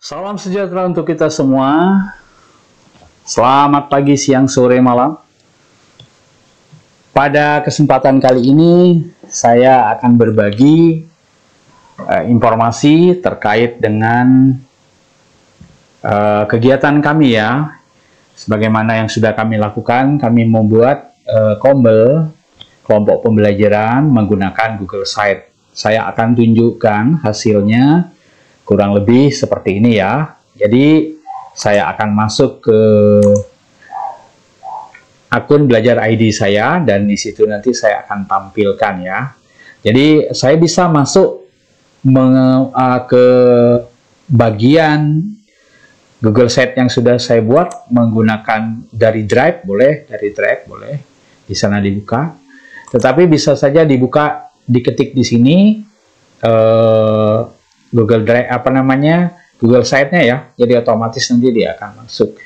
Salam sejahtera untuk kita semua. Selamat pagi, siang, sore, malam. Pada kesempatan kali ini, saya akan berbagi informasi terkait dengan kegiatan kami ya. Sebagaimana yang sudah kami lakukan, kami membuat kombel kelompok pembelajaran menggunakan Google Site. Saya akan tunjukkan hasilnya kurang lebih seperti ini ya. Jadi saya akan masuk ke akun belajar ID saya dan di situ nanti saya akan tampilkan ya. Jadi saya bisa masuk ke bagian Google Site yang sudah saya buat menggunakan dari Drive boleh, dari Drive boleh di sana dibuka. Tetapi bisa saja dibuka, diketik di sini Google Drive Google Site-nya ya, jadi otomatis nanti dia akan masuk.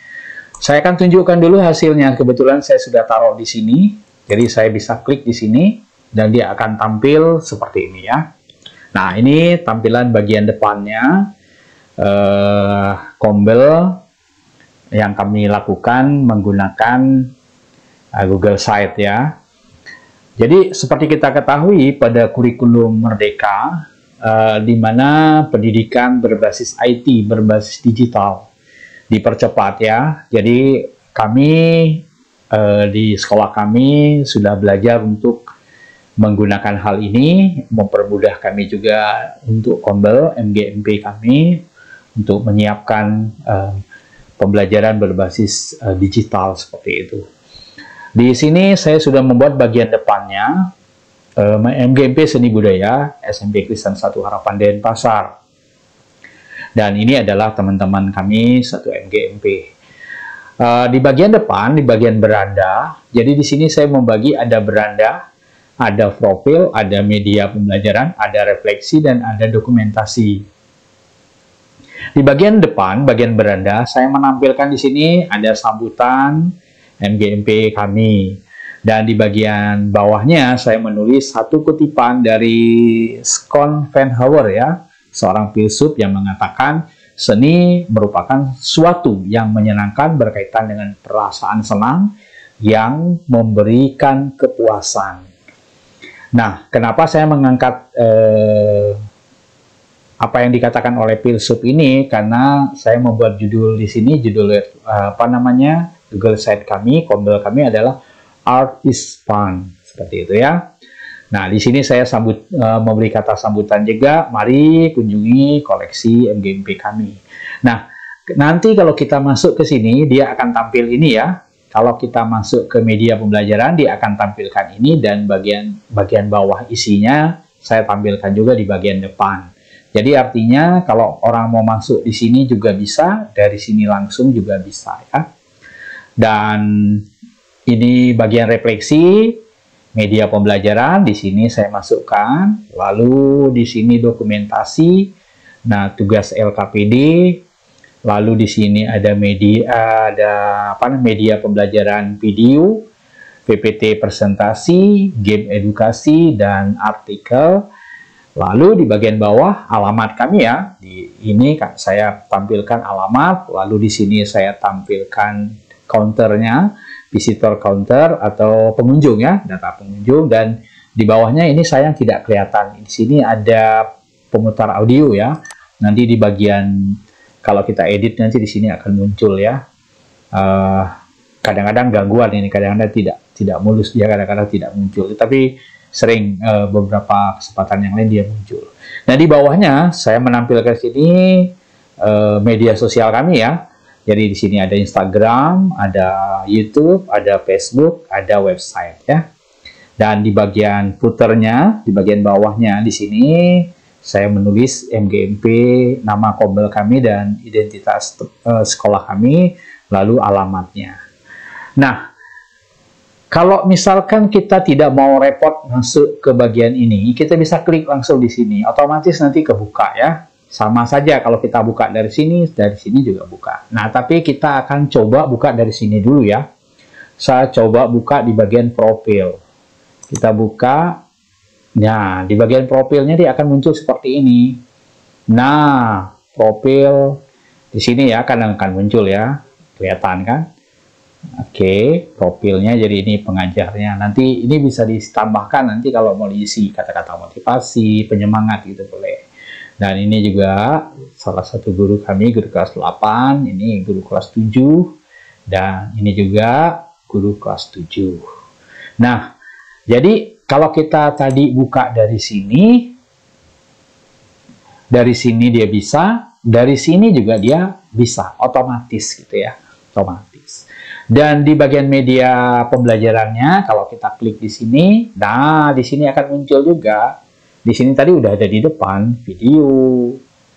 Saya akan tunjukkan dulu hasilnya. Kebetulan saya sudah taruh di sini, jadi saya bisa klik di sini dan dia akan tampil seperti ini ya. Nah, ini tampilan bagian depannya kombel yang kami lakukan menggunakan Google Site ya. Jadi seperti kita ketahui pada kurikulum Merdeka, di mana pendidikan berbasis IT, berbasis digital dipercepat ya. Jadi kami di sekolah kami sudah belajar untuk menggunakan hal ini, mempermudah kami juga untuk kombel MGMP kami untuk menyiapkan pembelajaran berbasis digital seperti itu. Di sini saya sudah membuat bagian depannya. MGMP Seni Budaya SMP Kristen 1 Harapan Denpasar. Dan ini adalah teman-teman kami satu MGMP. Di bagian depan, di bagian beranda, jadi di sini saya membagi ada beranda, ada profil, ada media pembelajaran, ada refleksi, dan ada dokumentasi. Di bagian depan, bagian beranda, saya menampilkan di sini ada sambutan MGMP kami. Dan di bagian bawahnya saya menulis satu kutipan dari Scott Van Hauer ya, seorang filsuf yang mengatakan seni merupakan suatu yang menyenangkan berkaitan dengan perasaan senang yang memberikan kepuasan. Nah, kenapa saya mengangkat apa yang dikatakan oleh filsuf ini? Karena saya membuat judul di sini, judul Google Site kami, kombel kami adalah Art is Fun, seperti itu ya. Nah, di sini saya memberi kata sambutan juga, mari kunjungi koleksi MGMP kami. Nah, nanti kalau kita masuk ke sini, dia akan tampil ini ya. Kalau kita masuk ke media pembelajaran, dia akan tampilkan ini dan bagian bawah isinya saya tampilkan juga di bagian depan. Jadi artinya kalau orang mau masuk di sini juga bisa, dari sini langsung juga bisa ya. Dan ini bagian refleksi media pembelajaran, di sini saya masukkan, lalu di sini dokumentasi, nah tugas LKPD, lalu di sini ada media pembelajaran video, PPT presentasi, game edukasi dan artikel. Lalu di bagian bawah alamat kami ya, ini saya tampilkan alamat, lalu di sini saya tampilkan counternya, visitor counter atau pengunjung ya, data pengunjung, dan di bawahnya ini sayang tidak kelihatan. Di sini ada pemutar audio ya. Nanti di bagian kalau kita edit nanti di sini akan muncul ya. Kadang-kadang gangguan ini, kadang-kadang tidak mulus dia, kadang-kadang tidak muncul. Tapi sering beberapa kesempatan yang lain dia muncul. Nah, di bawahnya saya menampilkan sini media sosial kami ya. Jadi di sini ada Instagram, ada YouTube, ada Facebook, ada website ya. Dan di bagian footernya, di bagian bawahnya di sini saya menulis MGMP, nama kombel kami dan identitas sekolah kami, lalu alamatnya. Nah, kalau misalkan kita tidak mau repot masuk ke bagian ini, kita bisa klik langsung di sini, otomatis nanti kebuka ya. Sama saja kalau kita buka dari sini juga buka. Nah, tapi kita akan coba buka dari sini dulu ya. Saya coba buka di bagian profil. Kita buka. Nah, di bagian profilnya dia akan muncul seperti ini. Nah, profil Di sini ya akan muncul ya, kelihatan kan? Oke, profilnya jadi ini pengajarnya. Nanti ini bisa ditambahkan nanti kalau mau diisi kata-kata motivasi, penyemangat gitu boleh. Dan ini juga salah satu guru kami, guru kelas 8, ini guru kelas 7, dan ini juga guru kelas 7. Nah, jadi kalau kita tadi buka dari sini dia bisa, dari sini juga dia bisa, otomatis gitu ya, otomatis. Dan di bagian media pembelajarannya, kalau kita klik di sini, nah di sini akan muncul juga. Di sini tadi udah ada di depan video,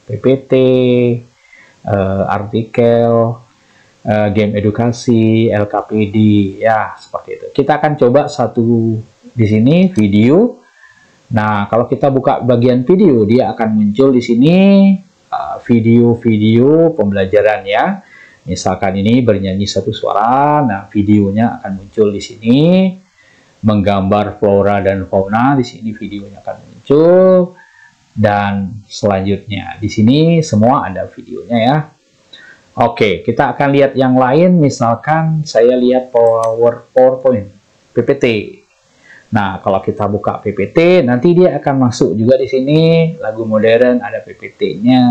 PPT, artikel, game edukasi, LKPD, ya seperti itu. Kita akan coba satu di sini video. Nah kalau kita buka bagian video, dia akan muncul di sini video-video pembelajaran ya. Misalkan ini bernyanyi satu suara, nah videonya akan muncul di sini, menggambar flora dan fauna, di sini videonya akan muncul, dan selanjutnya di sini semua ada videonya ya. Oke, kita akan lihat yang lain, misalkan saya lihat PowerPoint, PPT. Nah, kalau kita buka PPT, nanti dia akan masuk juga di sini, lagu modern ada PPT-nya.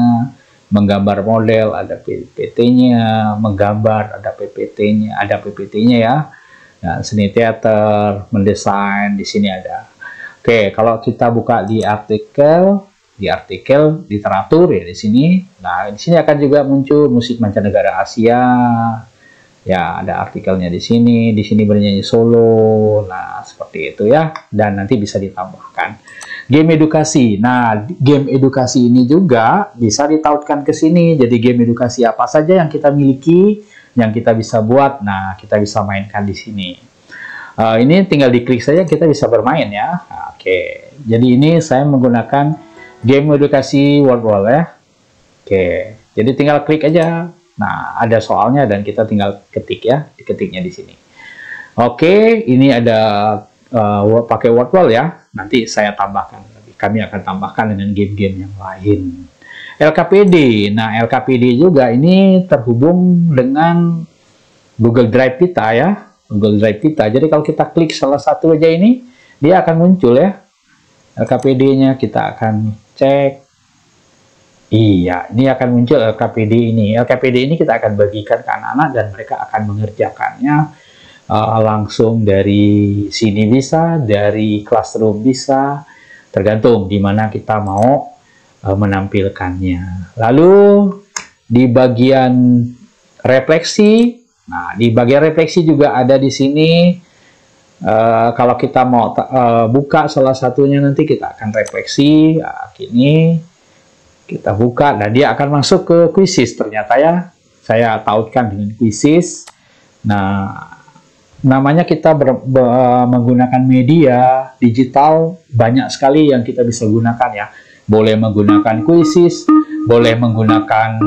Menggambar model ada PPT-nya, menggambar ada PPT-nya ya. Nah, seni teater, mendesain di sini ada. Oke, kalau kita buka di artikel literatur ya di sini. Nah, di sini akan juga muncul musik mancanegara Asia. Ya, ada artikelnya di sini bernyanyi solo. Nah, seperti itu ya. Dan nanti bisa ditambahkan. Game edukasi. Nah, game edukasi ini juga bisa ditautkan ke sini. Jadi game edukasi apa saja yang kita miliki, yang kita bisa buat, nah kita bisa mainkan di sini. Ini tinggal diklik saja kita bisa bermain ya. Oke, jadi ini saya menggunakan game edukasi Wordwall ya. Oke, jadi tinggal klik aja. Nah, ada soalnya dan kita tinggal ketik ya, diketiknya di sini. Oke, ini ada pakai Wordwall ya. Nanti saya tambahkan, kami akan tambahkan dengan game-game yang lain. LKPD, nah LKPD juga ini terhubung dengan Google Drive kita ya, Google Drive kita. Jadi kalau kita klik salah satu aja ini, dia akan muncul ya. LKPD-nya kita akan cek. Iya, ini akan muncul LKPD ini. LKPD ini kita akan bagikan ke anak-anak dan mereka akan mengerjakannya langsung dari sini bisa, dari classroom bisa, tergantung di mana kita mau menampilkannya. Lalu di bagian refleksi, nah di bagian refleksi juga ada di sini. Kalau kita mau buka salah satunya nanti kita akan refleksi. Nah, gini kita buka dan dia akan masuk ke quizzes. Ternyata ya saya tautkan dengan quizzes. Nah, namanya kita menggunakan media digital banyak sekali yang kita bisa gunakan ya. Boleh menggunakan quizzes, boleh menggunakan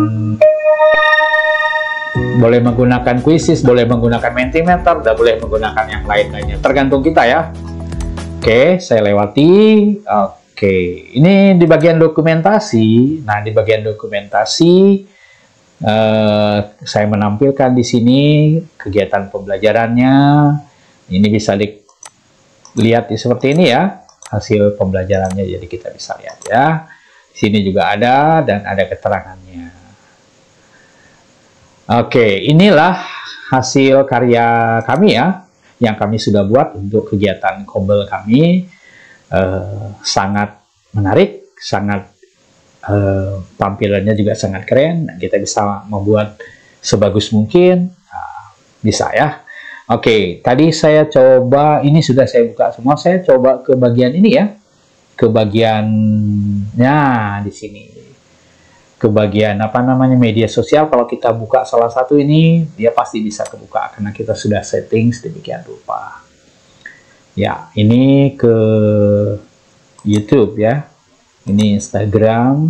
Mentimeter, dan boleh menggunakan yang lain-lainnya. Tergantung kita ya. Oke, saya lewati. Oke, ini di bagian dokumentasi. Nah, di bagian dokumentasi saya menampilkan di sini kegiatan pembelajarannya. Ini bisa dilihat seperti ini ya, hasil pembelajarannya. Jadi kita bisa lihat ya. Di sini juga ada dan ada keterangannya. Oke, inilah hasil karya kami ya, yang kami sudah buat untuk kegiatan Kobel kami. Sangat menarik, sangat tampilannya juga sangat keren, dan kita bisa membuat sebagus mungkin. Bisa ya. Oke, tadi saya coba, ini sudah saya buka semua, saya coba ke bagian ini ya, ke bagiannya di sini, ke bagian apa namanya media sosial. Kalau kita buka salah satu ini, dia pasti bisa kebuka karena kita sudah setting sedemikian rupa. Ya, ini ke YouTube ya. Ini Instagram.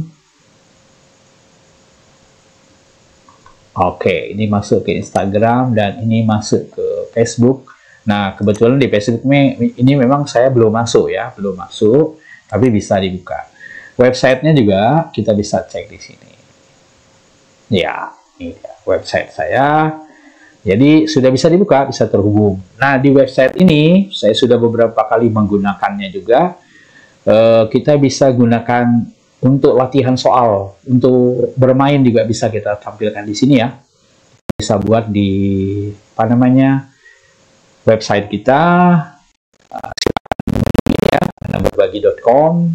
Oke, ini masuk ke Instagram dan ini masuk ke Facebook. Nah, kebetulan di Facebook ini memang saya belum masuk ya, belum masuk, tapi bisa dibuka. Websitenya juga kita bisa cek di sini. Ya, ini dia website saya. Jadi sudah bisa dibuka, bisa terhubung. Nah, di website ini saya sudah beberapa kali menggunakannya juga. Kita bisa gunakan untuk latihan soal, untuk bermain juga bisa kita tampilkan di sini ya. Bisa buat di apa namanya website kita, ya, berbagi.com.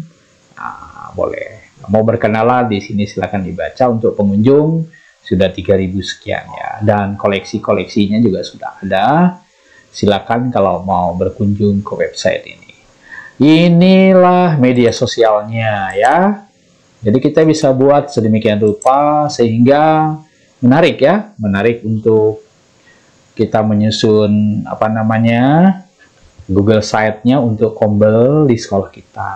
Boleh. Mau berkenalan di sini silakan dibaca. Untuk pengunjung sudah 3.000 sekian ya, dan koleksi-koleksinya juga sudah ada. Silakan kalau mau berkunjung ke website ini. Inilah media sosialnya ya. Jadi kita bisa buat sedemikian rupa sehingga menarik ya, menarik untuk kita menyusun apa namanya Google Site-nya untuk Kombel di sekolah kita.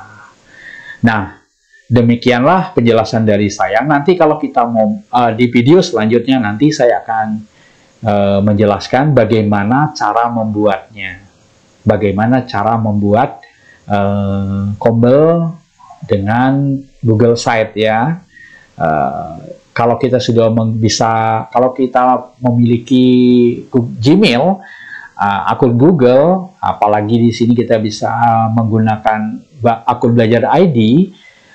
Nah, demikianlah penjelasan dari saya. Nanti kalau kita mau di video selanjutnya nanti saya akan menjelaskan bagaimana cara membuatnya. Bagaimana cara membuat Kombel dengan Google Site ya. Kalau kita sudah kalau kita memiliki Gmail, akun Google, apalagi di sini kita bisa menggunakan akun belajar ID,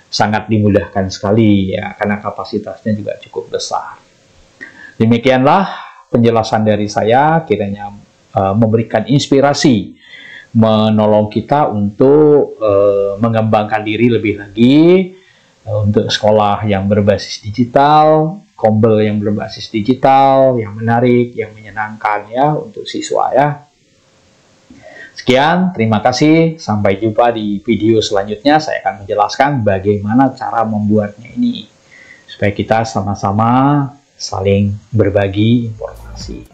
sangat dimudahkan sekali ya, karena kapasitasnya juga cukup besar. Demikianlah penjelasan dari saya, kiranya memberikan inspirasi, menolong kita untuk mengembangkan diri lebih lagi untuk sekolah yang berbasis digital, Kombel yang berbasis digital, yang menarik, yang menyenangkan ya untuk siswa ya. Sekian, terima kasih. Sampai jumpa di video selanjutnya. Saya akan menjelaskan bagaimana cara membuatnya ini, supaya kita sama-sama saling berbagi informasi.